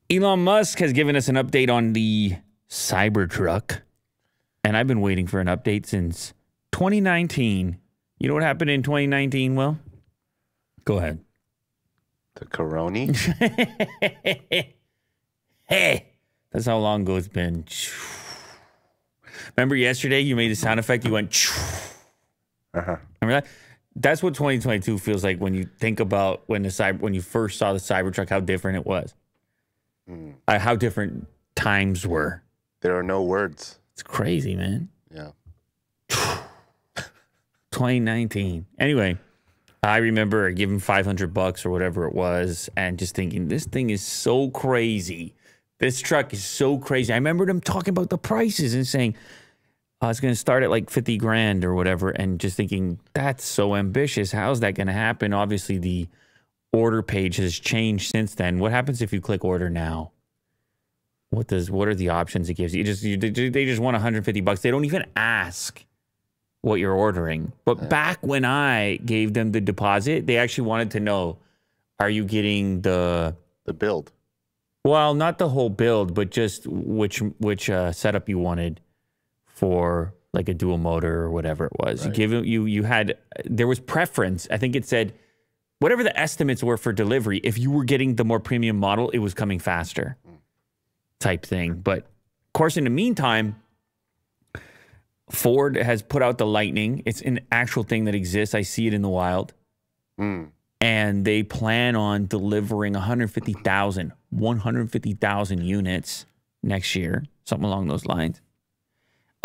Elon Musk has given us an update on the Cybertruck, and I've been waiting for an update since 2019. You know what happened in 2019, Will? Go ahead. The Coroni? Hey, that's how long ago it's been. Remember yesterday you made the sound effect? You went. Remember that? That's what 2022 feels like when you think about when you first saw the Cybertruck, how different it was. How different times were. There are no words. It's crazy, man. Yeah. 2019. Anyway, I remember giving $500 or whatever it was and just thinking, this thing is so crazy. This truck is so crazy. I remember them talking about the prices and saying, it's going to start at like 50 grand or whatever. And just thinking, that's so ambitious. How's that going to happen? Obviously, the order page has changed since then. What happens if you click order now? What are the options it gives you? They just want $150. They don't even ask what you're ordering. But back when I gave them the deposit, they actually wanted to know, are you getting the build? Well, not the whole build, but just which setup you wanted for like a dual motor or whatever it was. Right. You had there was preference. I think it said whatever the estimates were for delivery. If you were getting the more premium model, it was coming faster, type thing. But of course, in the meantime, Ford has put out the Lightning. It's an actual thing that exists. I see it in the wild. And they plan on delivering 150,000 units next year, something along those lines.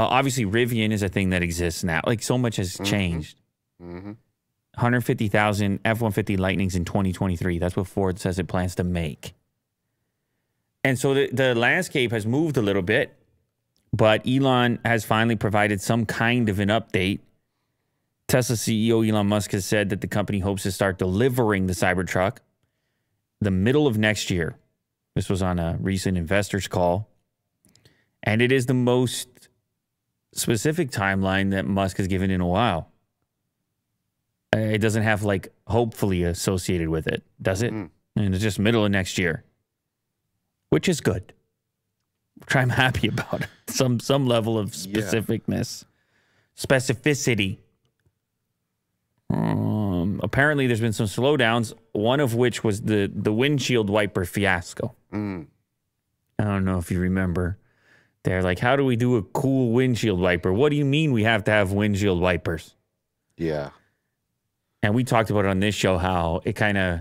Obviously, Rivian is a thing that exists now. Like, so much has changed. 150,000 F-150 Lightnings in 2023. That's what Ford says it plans to make. And so the landscape has moved a little bit. But Elon has finally provided some kind of an update. Tesla CEO Elon Musk has said that the company hopes to start delivering the Cybertruck the middle of next year. This was on a recent investors call. And it is the most specific timeline that Musk has given in a while. It doesn't have, like, hopefully associated with it, does it? And it's just middle of next year, which is good. Which I'm happy about. Some level of specificness. Specificity. Apparently, there's been some slowdowns, one of which was the windshield wiper fiasco. I don't know if you remember. They're like, how do we do a cool windshield wiper? What do you mean we have to have windshield wipers? Yeah. And we talked about it on this show, how it kind of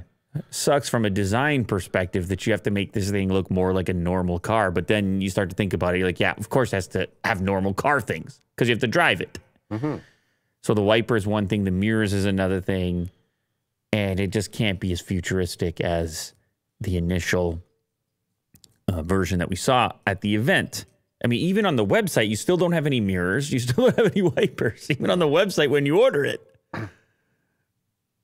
sucks from a design perspective that you have to make this thing look more like a normal car. But then you start to think about it. You're like, yeah, of course it has to have normal car things because you have to drive it. So the wiper is one thing. The mirrors is another thing. And it just can't be as futuristic as the initial version that we saw at the event. I mean, even on the website, you still don't have any mirrors. You still don't have any wipers, even on the website when you order it.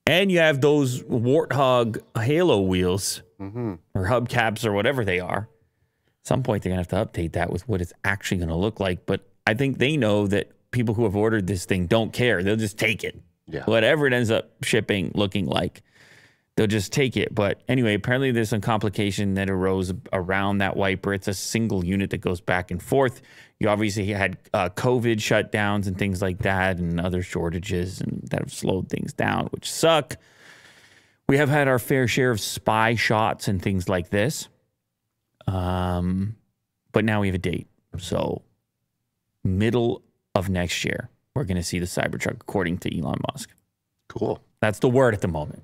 And you have those Warthog halo wheels or hubcaps or whatever they are. At some point, they're going to have to update that with what it's actually going to look like. But I think they know that people who have ordered this thing don't care. They'll just take it. Yeah. Whatever it ends up shipping, looking like, they'll just take it. But anyway, apparently there's some complication that arose around that wiper. It's a single unit that goes back and forth. You obviously had COVID shutdowns and things like that and other shortages and that have slowed things down, which suck. We have had our fair share of spy shots and things like this. But now we have a date. So middle of next year, we're going to see the Cybertruck, according to Elon Musk. Cool. That's the word at the moment.